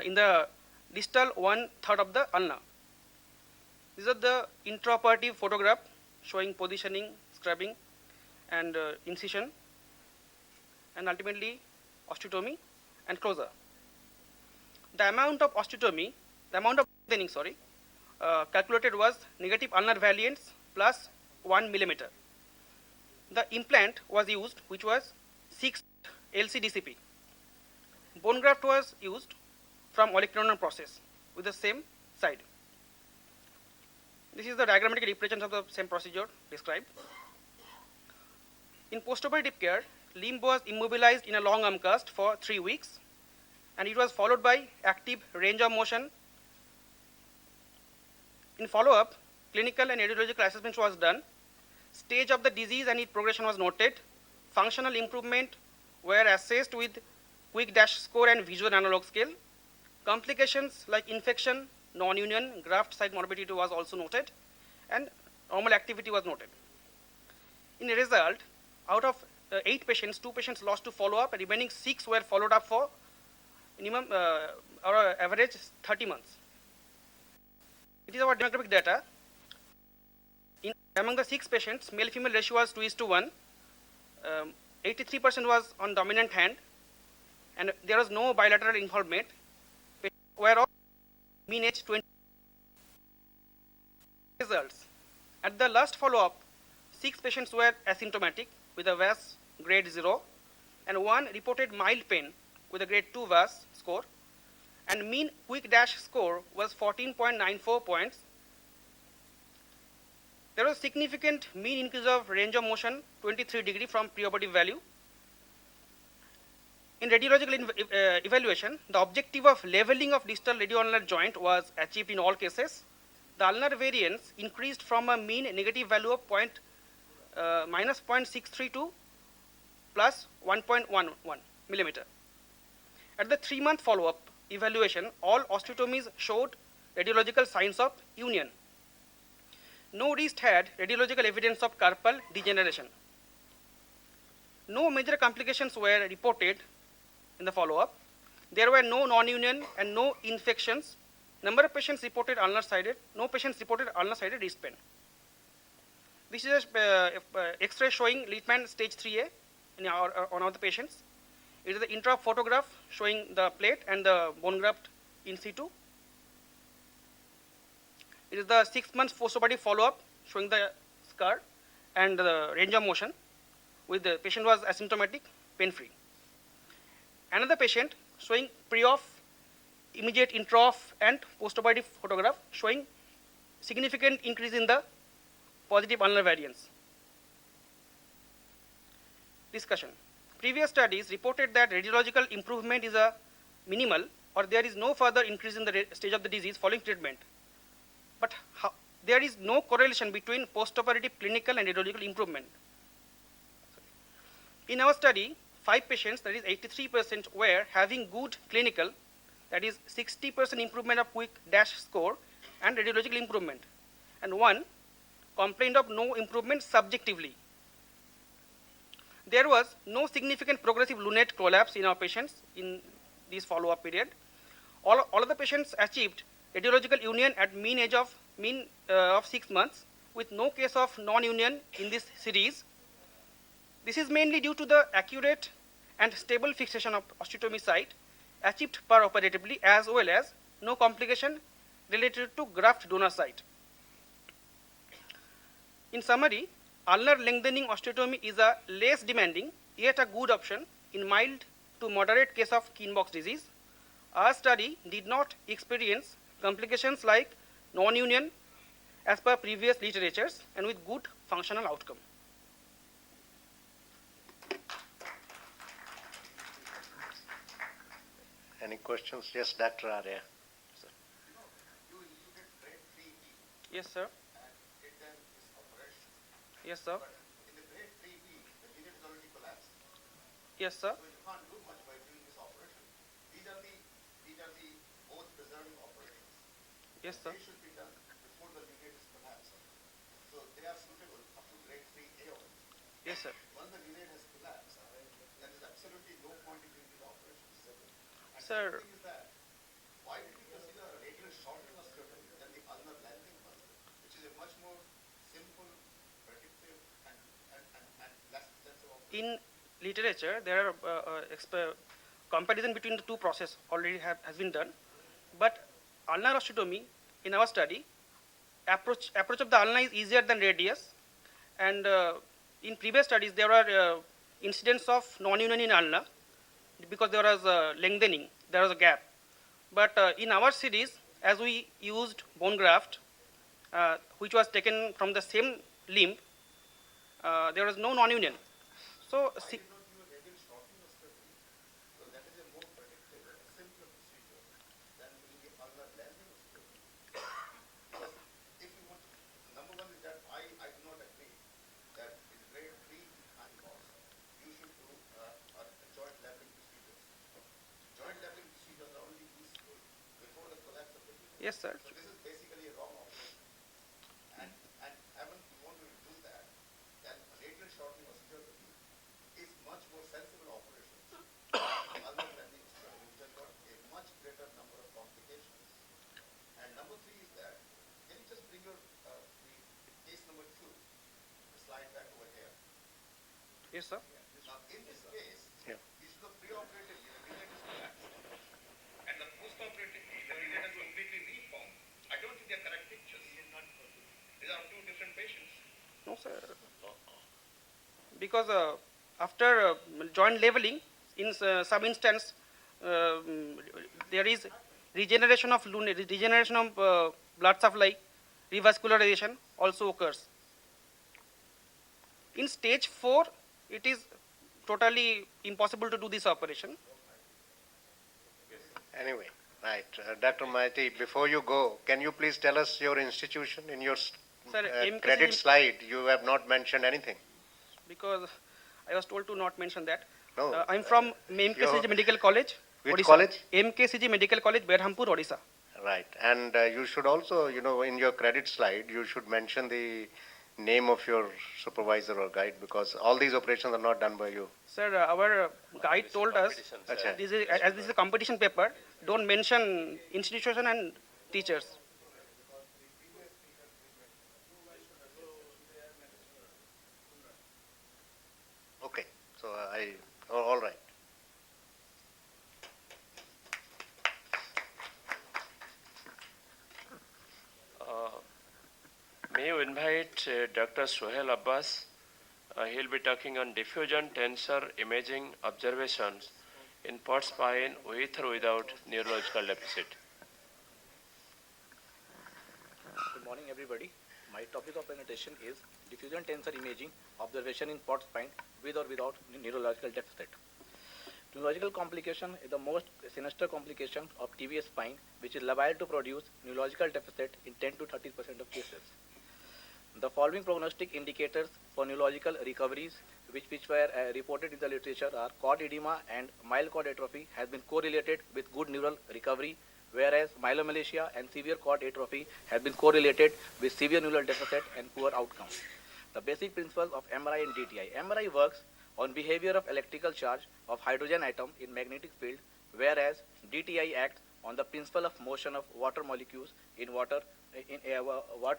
in the distal 1/3 of the ulna. These are the intraoperative photograph showing positioning, scrubbing, and incision, and ultimately osteotomy and closure. The amount of lengthening calculated was negative ulnar variance plus 1 millimeter. The implant was used, which was 6 LCDCP. Bone graft was used from olecranon process with the same side. This is the diagrammatic representation of the same procedure described. In postoperative care, limb was immobilized in a long arm cast for 3 weeks, and it was followed by active range of motion. In follow-up, clinical and radiological assessment was done. Stage of the disease and its progression was noted. Functional improvement were assessed with quick dash score and visual analog scale. Complications like infection, non-union, graft site morbidity was also noted, and normal activity was noted. In a result, out of 8 patients, 2 patients lost to follow-up, and remaining 6 were followed up for minimum or average 30 months. It is our demographic data. Among the 6 patients, male-female ratio was 2:1. 83% was on dominant hand, and there was no bilateral involvement. Patients were of mean age 20. Results. At the last follow-up, 6 patients were asymptomatic with a VAS grade 0, and 1 reported mild pain with a grade 2 VAS score, and mean quick dash score was 14.94 points. There was significant mean increase of range of motion 23 degree from preoperative value. In radiological evaluation, the objective of leveling of distal radioulnar joint was achieved in all cases. The ulnar variance increased from a mean negative value of minus 0.63 to plus 1.11 millimeter. At the 3-month follow-up evaluation, all osteotomies showed radiological signs of union. No wrist had radiological evidence of carpal degeneration. No major complications were reported in the follow-up. There were no non-union and no infections. Number of patients reported ulnar-sided. No patients reported ulnar-sided wrist pain. This is a X-ray showing Littmann stage 3A in on all the patients. It is the intra photograph showing the plate and the bone graft in situ. It is the 6 months postoperative follow-up showing the scar and the range of motion with the patient was asymptomatic, pain-free. Another patient showing pre-off, immediate intra-off and postoperative photograph showing significant increase in the positive ulnar variance. Discussion. Previous studies reported that radiological improvement is a minimal or there is no further increase in the stage of the disease following treatment. But there is no correlation between postoperative clinical and radiological improvement. In our study, 5 patients, that is 83%, were having good clinical, that is 60% improvement of quick dash score and radiological improvement, and 1 complained of no improvement subjectively. There was no significant progressive lunate collapse in our patients in this follow-up period. All of the patients achieved radiological union at mean of 6 months with no case of non-union in this series. This is mainly due to the accurate and stable fixation of osteotomy site achieved per-operatively, as well as no complication related to graft donor site. In summary, ulnar lengthening osteotomy is a less demanding yet a good option in mild to moderate case of Kienbock's disease. Our study did not experience complications like non-union as per previous literatures and with good functional outcome. Any questions? Yes, Dr. Arya. You included grade 3B Yes, sir. and did them this operation. Yes, sir. But in the grade 3B, the unit is already collapsed. Yes, sir. So you can't do much by doing this operation. These are the both preserving operations. Yes, sir. They should be done before the unit is collapsed. So they are suitable up to grade 3A only. Yes, sir. Once the unit has collapsed, there is absolutely no point in doing these operations. And Sir. the thing is that, why did we consider a radial shortening osteotomy than the ulnar lengthening one, which is a much more simple, predictive, and less expensive operation? In literature, there are comparison between the two processes already has been done, but ulnar osteotomy in our study approach of the ulna is easier than radius, and in previous studies there were incidents of non-union in ulna because there was lengthening, there was a gap. But in our series, as we used bone graft, which was taken from the same limb, there was no non-union. So, Number one is that I do not agree that in grade 3 and boss, you should do a joint leveling procedures. Joint leveling procedures are only useful before the collapse of the knee. yes, sir. So this is basically a wrong operation. And even if you want to do that, then radial shortening of steroid is much more sensible operation. Ulnar leveling steroid, which has got a much greater number of complications. And number 3 is that, can you just bring your the case number 2, the slide back over here. Yes, sir. Now, in this case, Yeah. this is the preoperative knee, the knee is collapsed. And the postoperative knee, the knee has completely reformed. I don't think they're correct pictures. These are two different patients. No, sir. Because after joint leveling, in some instance, there is regeneration of blood supply, revascularization also occurs. In stage 4, it is totally impossible to do this operation. Anyway, right. Dr. Maiti, before you go, can you please tell us your institution? In your Sir, MKCG credit slide, you have not mentioned anything. Because I was told to not mention that. No. I'm from MKCG Your- Medical College. Which Odisha. college? MKCG Medical College, Berhampur, Odisha. Right. And you should also, in your credit slide, you should mention the name of your supervisor or guide, because all these operations are not done by you. Sir, our guide told us, Acha. as this is a competition paper, don't mention institution and teachers. Okay. So all right. May you invite Dr. Sohail Abbas? He'll be talking on diffusion tensor imaging observations in port spine with or without neurological deficit. Good morning, everybody. My topic of presentation is diffusion tensor imaging observation in port spine with or without neurological deficit. Neurological complication is the most sinister complication of TBS spine, which is liable to produce neurological deficit in 10 to 30% of cases. The following prognostic indicators for neurological recoveries, which were reported in the literature, are cord edema and mild cord atrophy has been correlated with good neural recovery, whereas myelomalacia and severe cord atrophy has been correlated with severe neural deficit and poor outcome. The basic principles of MRI and DTI. MRI works on behavior of electrical charge of hydrogen atom in magnetic field, whereas DTI acts on the principle of motion of water molecules in water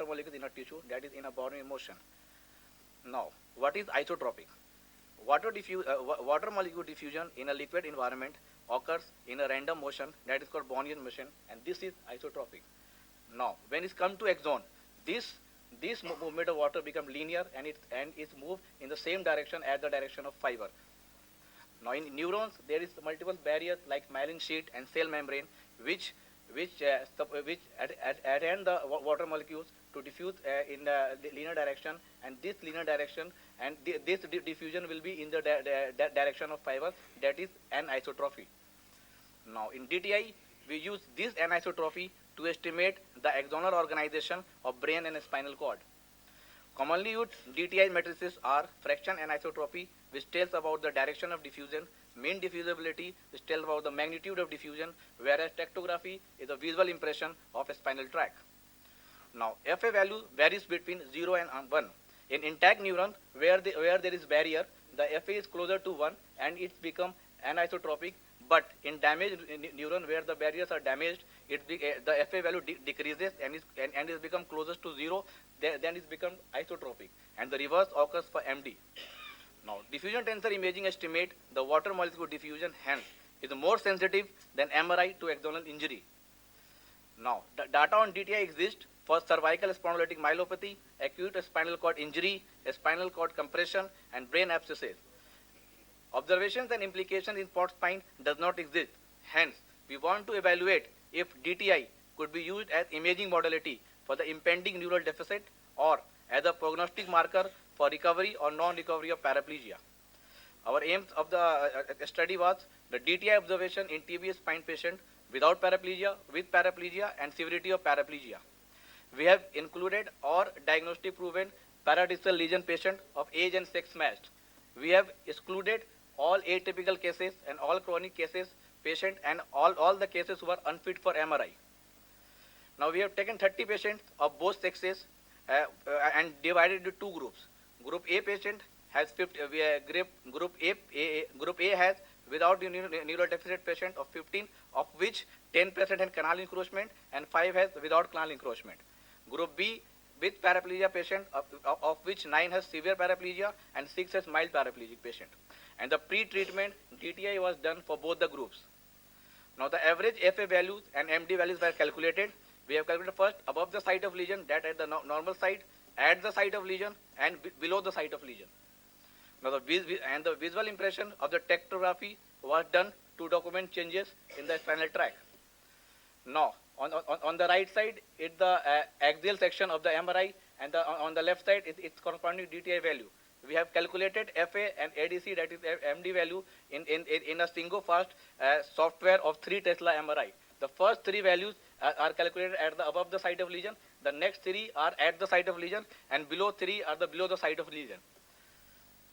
molecules in a tissue, that is in a body in motion. Now, what is isotropic? Water molecule diffusion in a liquid environment occurs in a random motion, that is called Brownian motion, and this is isotropic. Now, when it comes to axon, this movement of water becomes linear and is moved in the same direction as the direction of fiber. Now, in neurons, there is multiple barriers like myelin sheet and cell membrane, which attend the water molecules to diffuse in a linear direction, and this linear direction and this diffusion will be in the direction of fiber, that is anisotropy. Now, in DTI, we use this anisotropy to estimate the axonal organization of brain and spinal cord. Commonly used DTI matrices are fraction anisotropy, which tells about the direction of diffusion, mean diffusibility, which tells about the magnitude of diffusion, whereas tectography is a visual impression of a spinal tract. Now, FA value varies between 0 and 1. In intact neuron, where there is barrier, the FA is closer to 1 and it's become anisotropic. But in damaged neuron, where the barriers are damaged, the FA value decreases and is become closest to 0. Then it's become isotropic, and the reverse occurs for MD. Now, diffusion tensor imaging estimate the water molecule diffusion, hence is more sensitive than MRI to axonal injury. Now, the data on DTI exists for cervical spondylolytic myelopathy, acute spinal cord injury, spinal cord compression, and brain abscesses. Observations and implications in port spine does not exist. Hence, we want to evaluate if DTI could be used as imaging modality for the impending neural deficit or as a prognostic marker for recovery or non-recovery of paraplegia. Our aims of the study was the DTI observation in TBS spine patient without paraplegia, with paraplegia, and severity of paraplegia. We have included or diagnostic proven paradistal lesion patient of age and sex matched. We have excluded all atypical cases and all chronic cases patient and all the cases who are unfit for MRI. Now we have taken 30 patients of both sexes and divided into two groups. Group A patient has 50, group A has without neural deficit patient of 15, of which 10% had canal encroachment and 5 has without canal encroachment. Group B with paraplegia patient of which 9 has severe paraplegia and 6 has mild paraplegic patient. And the pre-treatment DTI was done for both the groups. Now the average FA values and MD values were calculated. We have calculated first above the site of lesion, that at the normal site, at the site of lesion, and below the site of lesion. Now the visual impression of the tectography was done to document changes in the spinal tract. Now on the right side, it's the axial section of the MRI, and on the left side, it's corresponding DTI value. We have calculated FA and ADC, that is MD value, in a SingoFast software of 3 Tesla MRI. The first 3 values are calculated at the above the site of lesion. The next 3 are at the site of lesion, and below 3 are the below the site of lesion.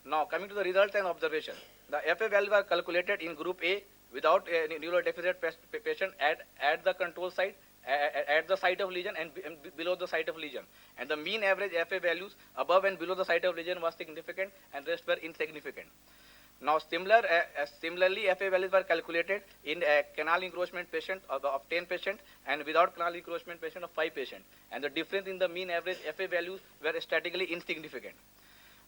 Now coming to the results and observation. The FA values are calculated in group A without neural deficit patient at the control site, at the site of lesion and below the site of lesion. And the mean average FA values above and below the site of lesion was significant and rest were insignificant. Now similarly, FA values were calculated in a canal encroachment patient of 10 patient and without canal encroachment patient of 5 patient. And the difference in the mean average FA values were statistically insignificant.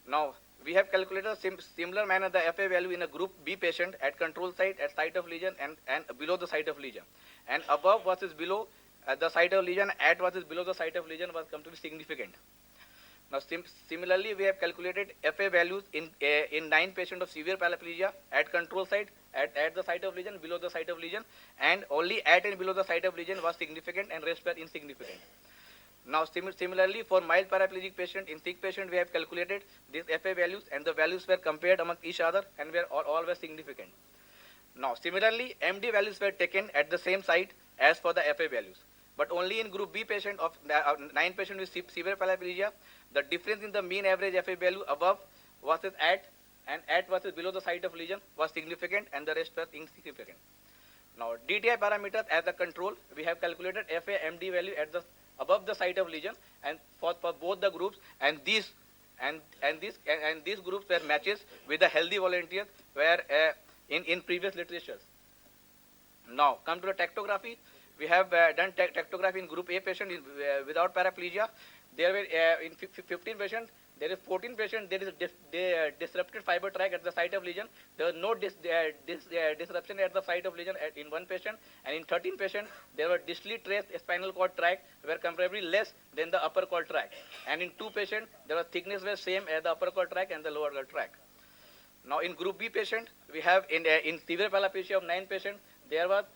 Now we have calculated a similar manner the FA value in a group B patient at control site, at site of lesion and below the site of lesion. And above versus below the site of lesion, at versus below the site of lesion was come to be significant. Now similarly, we have calculated FA values in 9 patients of severe paraplegia at control site, at the site of lesion, below the site of lesion, and only at and below the site of lesion was significant and rest were insignificant. Now similarly, for mild paraplegic patient, in sick patient we have calculated these FA values and the values were compared among each other and all were significant. Now similarly, MD values were taken at the same site as for the FA values. But only in group B patient of 9 patients with severe paraplegia, the difference in the mean average FA value above versus at versus below the site of lesion was significant and the rest was insignificant. Now DTI parameters as the control, we have calculated FA MD value at the above the site of lesion and for both the groups, and these groups were matches with the healthy volunteers were in previous literatures. Now come to the tectography. We have done tectography in group A patient without paraplegia. There were in 15 patients, there is 14 patients, there is disrupted fiber tract at the site of lesion. There was no disruption at the site of lesion in 1 patient, and in 13 patients, there were distally traced spinal cord tract were comparably less than the upper cord tract. And in 2 patients, there was thickness was same as the upper cord tract and the lower cord tract. Now in group B patient, we have in severe paraplegia of 9 patients, there was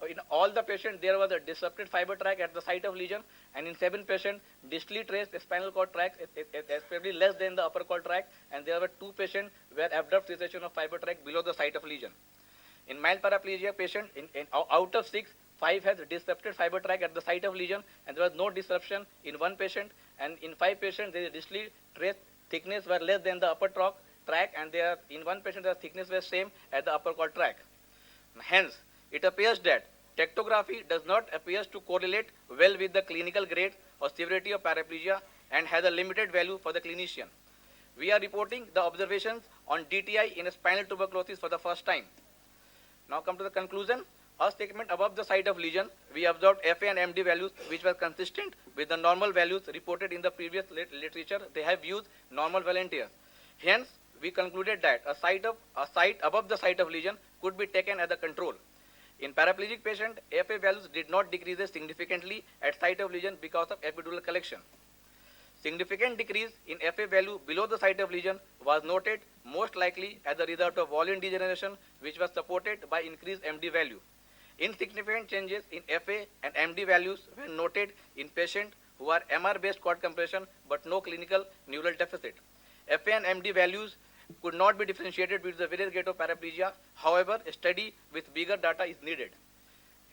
in all the patients there was a disrupted fiber tract at the site of lesion, and in 7 patients distally traced spinal cord tract is probably less than the upper cord tract, and there were 2 patients where abrupt cessation of fiber tract below the site of lesion. In mild paraplegia patient, out of 6, 5 has disrupted fiber tract at the site of lesion, and there was no disruption in 1 patient, and in 5 patients there is distally traced thickness were less than the upper tract, and there in 1 patient the thickness was same as the upper cord tract. Hence, it appears that tectography does not appear to correlate well with the clinical grade or severity of paraplegia and has a limited value for the clinician. We are reporting the observations on DTI in spinal tuberculosis for the first time. Now come to the conclusion. A segment above the site of lesion, we observed FA and MD values which were consistent with the normal values reported in the previous literature. They have used normal volunteers. Hence, we concluded that a site above the site of lesion could be taken as a control. In paraplegic patient, FA values did not decrease significantly at site of lesion because of epidural collection. Significant decrease in FA value below the site of lesion was noted most likely as a result of volume degeneration, which was supported by increased MD value. Insignificant changes in FA and MD values were noted in patients who are MR-based cord compression but no clinical neural deficit. FA and MD values could not be differentiated with the various grade of paraplegia. However, a study with bigger data is needed.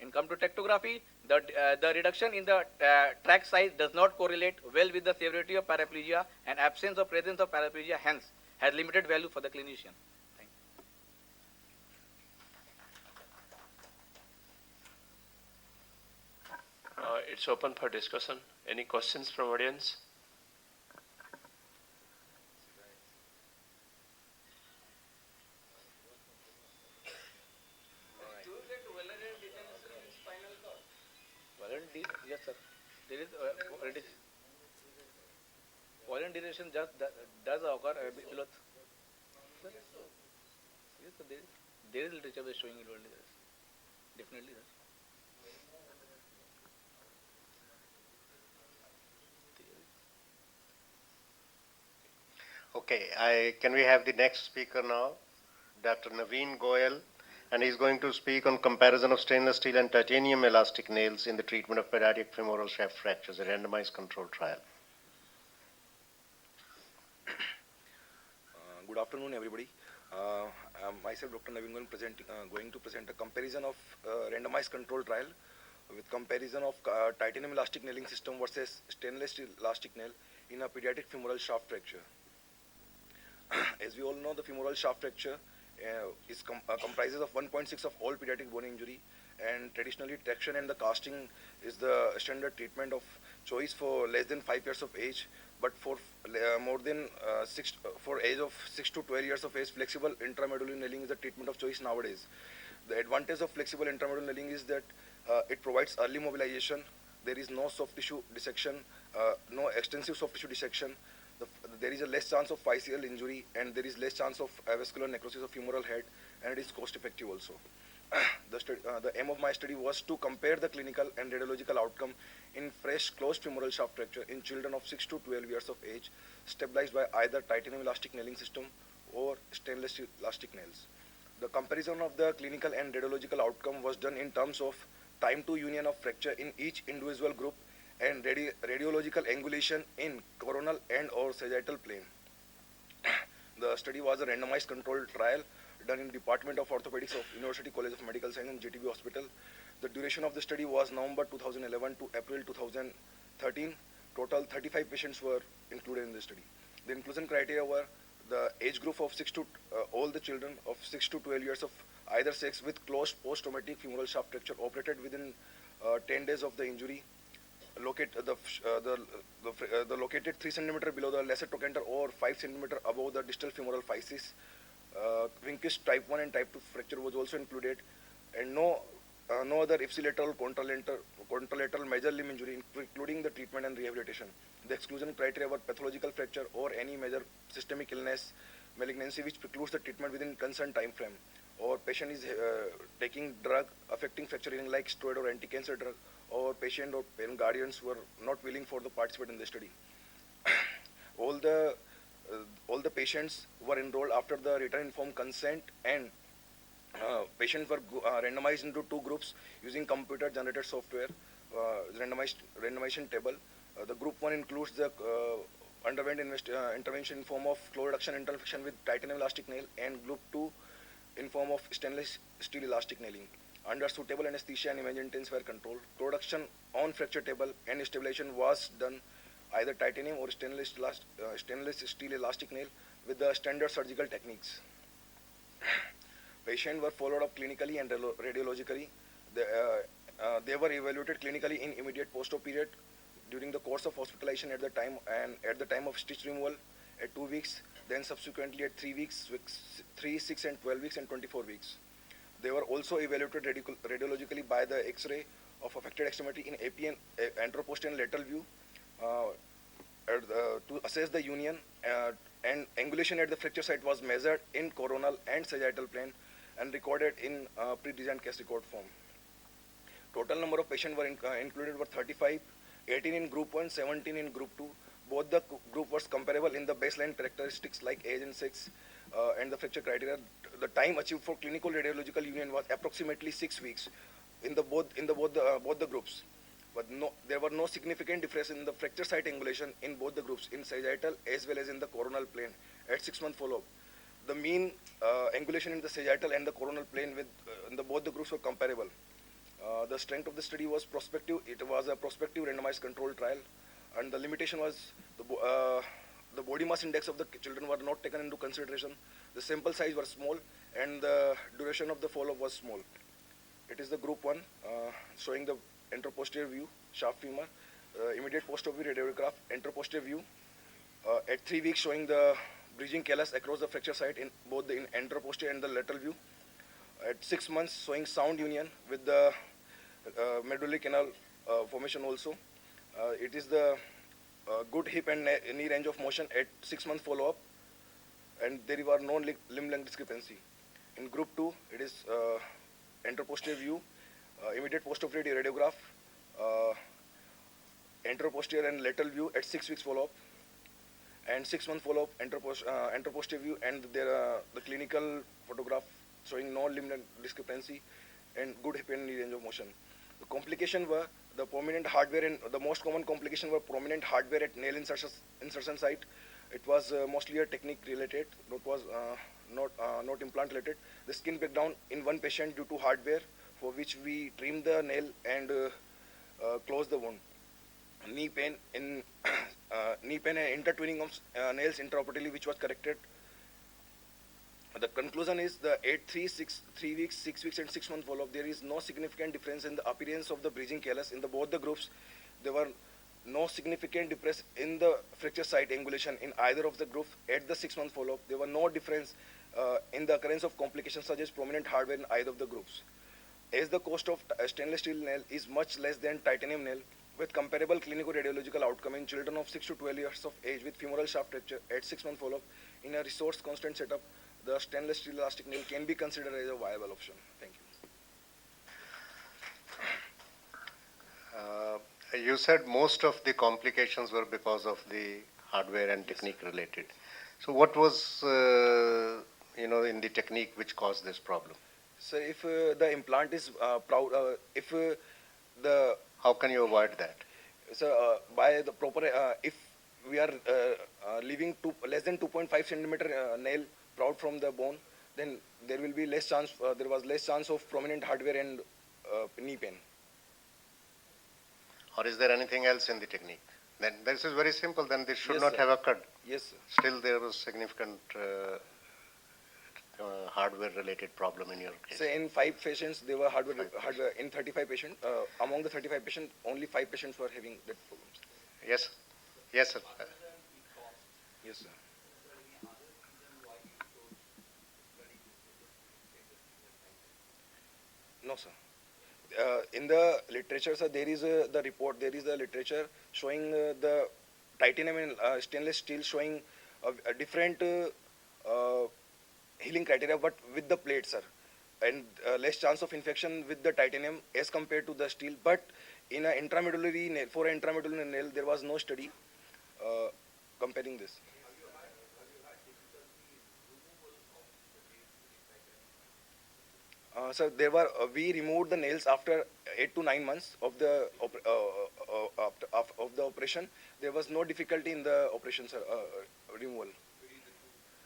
In come to tectography, the reduction in the tract size does not correlate well with the severity of paraplegia, and absence or presence of paraplegia hence has limited value for the clinician. Thank you. It's open for discussion. Any questions from audience? Yes, sir. There is violent degeneration does occur below. Yes, sir. There is literature showing it only. Definitely, sir. Okay, can we have the next speaker now? Dr. Naveen Goyal, and he's going to speak on comparison of stainless steel and titanium elastic nails in the treatment of pediatric femoral shaft fractures, a randomized controlled trial. Good afternoon, everybody. I'm myself, Dr. Naveen Goyal, going to present a comparison of randomized control trial with comparison of titanium elastic nailing system versus stainless steel elastic nail in a pediatric femoral shaft fracture. As we all know, the femoral shaft fracture comprises of 1.6 of all pediatric bone injury, and traditionally traction and the casting is the standard treatment of choice for less than 5 years of age, but for more than for age of 6 to 12 years of age, flexible intramedullary nailing is the treatment of choice nowadays. The advantage of flexible intramedullary nailing is that it provides early mobilization. There is no soft tissue dissection, no extensive soft tissue dissection. There is a less chance of physeal injury, and there is less chance of avascular necrosis of femoral head, and it is cost effective also. The aim of my study was to compare the clinical and radiological outcome in fresh closed femoral shaft fracture in children of 6 to 12 years of age, stabilized by either titanium elastic nailing system or stainless steel elastic nails. The comparison of the clinical and radiological outcome was done in terms of time to union of fracture in each individual group and radiological angulation in coronal and or sagittal plane. The study was a randomized controlled trial done in Department of Orthopedics of University College of Medical Science and JTB Hospital. The duration of the study was November 2011 to April 2013. Total 35 patients were included in the study. The inclusion criteria were the age group of all the children of 6 to 12 years of either sex with closed post-traumatic femoral shaft fracture operated within 10 days of the injury, located 3 centimeter below the lesser trochanter or 5 centimeter above the distal femoral physis. Winkist type 1 and type 2 fracture was also included, and no other ipsilateral contralateral major limb injury, including the treatment and rehabilitation. The exclusion criteria were pathological fracture or any major systemic illness, malignancy which precludes the treatment within concerned time frame, or patient is taking drug affecting fracture healing like steroid or anti-cancer drug, or patient or parent guardians were not willing for the participate in the study. All the patients were enrolled after the written informed consent, and patients were randomized into 2 groups using computer generated software, randomization table. The group 1 includes the underwent intervention in form of flow reduction intervention with titanium elastic nail, and group 2 in form of stainless steel elastic nailing. Under suitable anesthesia and image intense were controlled. Production on fracture table and stabilization was done either titanium or stainless steel elastic nail with the standard surgical techniques. Patients were followed up clinically and radiologically. They were evaluated clinically in immediate post-op period during the course of hospitalization at the time of stitch removal at 2 weeks, then subsequently at 3 weeks, 3, 6, and 12 weeks and 24 weeks. They were also evaluated radiologically by the X-ray of affected extremity in AP and anteroposterior lateral view to assess the union, and angulation at the fracture site was measured in coronal and sagittal plane, and recorded in pre-designed case record form. Total number of patients were included were 35, 18 in group 1, 17 in group 2. Both the group was comparable in the baseline characteristics like age and sex and the fracture criteria. The time achieved for clinical radiological union was approximately 6 weeks in both the groups. But there were no significant difference in the fracture site angulation in both the groups, in sagittal as well as in the coronal plane at 6-month follow-up. The mean angulation in the sagittal and the coronal plane in both the groups were comparable. The strength of the study was prospective. It was a prospective randomized controlled trial, and the limitation was the body mass index of the children were not taken into consideration. The sample size was small, and the duration of the follow-up was small. It is the group 1 showing the anteroposterior view, shaft femur, immediate posterior radiograph, anteroposterior view. At 3 weeks, showing the bridging callus across the fracture site in both the anteroposterior and the lateral view. At 6 months, showing sound union with the medullary canal formation also. It is the good hip and knee range of motion at 6 month follow-up, and there were no limb length discrepancy. In group 2, it is anteroposterior view, immediate posterior radiograph, anteroposterior and lateral view at 6 weeks follow-up, and 6 month follow-up anteroposterior view, and the clinical photograph showing no limb length discrepancy and good hip and knee range of motion. The complication were the prominent hardware, and the most common complication were prominent hardware at nail insertion site. It was mostly a technique related. It was not implant related. The skin breakdown in one patient due to hardware, for which we trimmed the nail and closed the wound. Knee pain and intertwining of nails intraoperatively, which was corrected. The conclusion is the 3 weeks, 6 weeks, and 6 month follow-up. There is no significant difference in the appearance of the bridging callus in both the groups. There were no significant difference in the fracture site angulation in either of the groups at the 6 month follow-up. There were no difference in the occurrence of complications such as prominent hardware in either of the groups. As the cost of stainless steel nail is much less than titanium nail, with comparable clinical radiological outcome in children of 6 to 12 years of age with femoral shaft fracture at 6 month follow-up in a resource constant setup, the stainless steel elastic nail can be considered as a viable option. Thank you. You said most of the complications were because of the hardware and technique related. So what was, in the technique which caused this problem? So if the implant is How can you avoid that? So by the proper, if we are leaving less than 2.5 centimeter nail proud from the bone, then there will be less chance. There was less chance of prominent hardware and knee pain. Or is there anything else in the technique? Then this is very simple. Then this should Yes, not sir. have occurred. Yes, sir. Still, there was significant hardware-related problem in your case. So in 5 patients, there were hardware in 35 patients. Among the 35 patients, only 5 patients were having that problems. Yes, yes, sir. Yes, sir. No, sir. In the literature, sir, there is the report. There is the literature showing the titanium and stainless steel showing a different healing criteria, but with the plate, sir, and less chance of infection with the titanium as compared to the steel. But in an intramedullary nail, for an intramedullary nail, there was no study comparing this. So there were we removed the nails after 8 to 9 months of the operation. There was no difficulty in the operation, sir, removal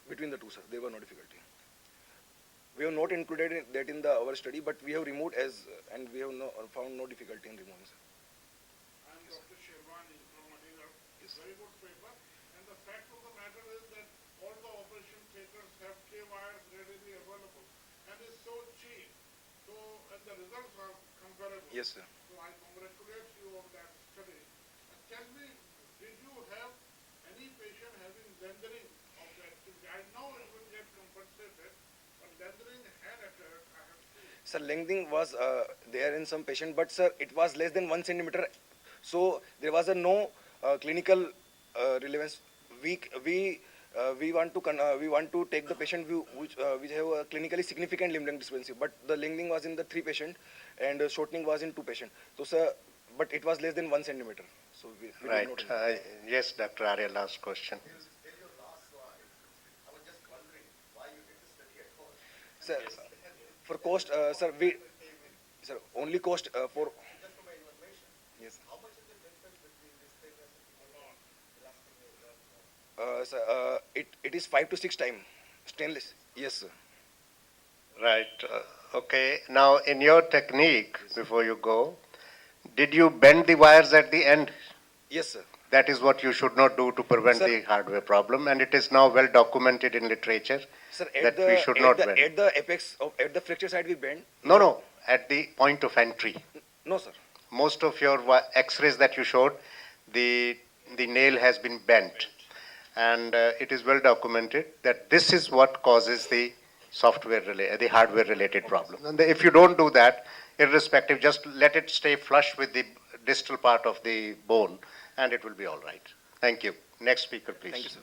between the two, sir. There were no difficulty. We have not included that in our study, but we have removed and we have found no difficulty in removing, sir. I am Dr. Sherwani from Aligarh. Yes. Very good paper. And the fact of the matter is that all the operation theaters have K-wires readily available and is so cheap. So, and the results are comparable. Yes, sir. So I congratulate you on that study. And tell me, did you have any patient having lengthening of the activity? I know it will get compensated, but lengthening had occurred, I have seen. Sir, lengthening was there in some patient, but sir, it was less than 1 centimeter. So there was no clinical relevance. We we want to take the patient which have a clinically significant limb length discrepancy, but the lengthening was in the 3 patient and shortening was in 2 patient. So sir, but it was less than 1 centimeter. So we did Right. not. Yes, Dr. Arya, last question. Sir, for cost, sir, only cost for. Yes. Sir, it is 5 to 6 times stainless. Yes, sir. Right. Okay. Now, in your technique, before you go, did you bend the wires at the end? Yes, sir. That is what you should not do to prevent Sir- the hardware problem, and it is now well documented in literature Sir, that we should not bend. at the apex of at the fracture side we bend. No, at the point of entry. No, sir. Most of your X-rays that you showed, the nail has been bent, and it is well documented that this is what causes the the hardware-related problem. And if you don't do that, irrespective, just let it stay flush with the distal part of the bone, and it will be all right. Thank you. Next speaker, please. Thank you, sir.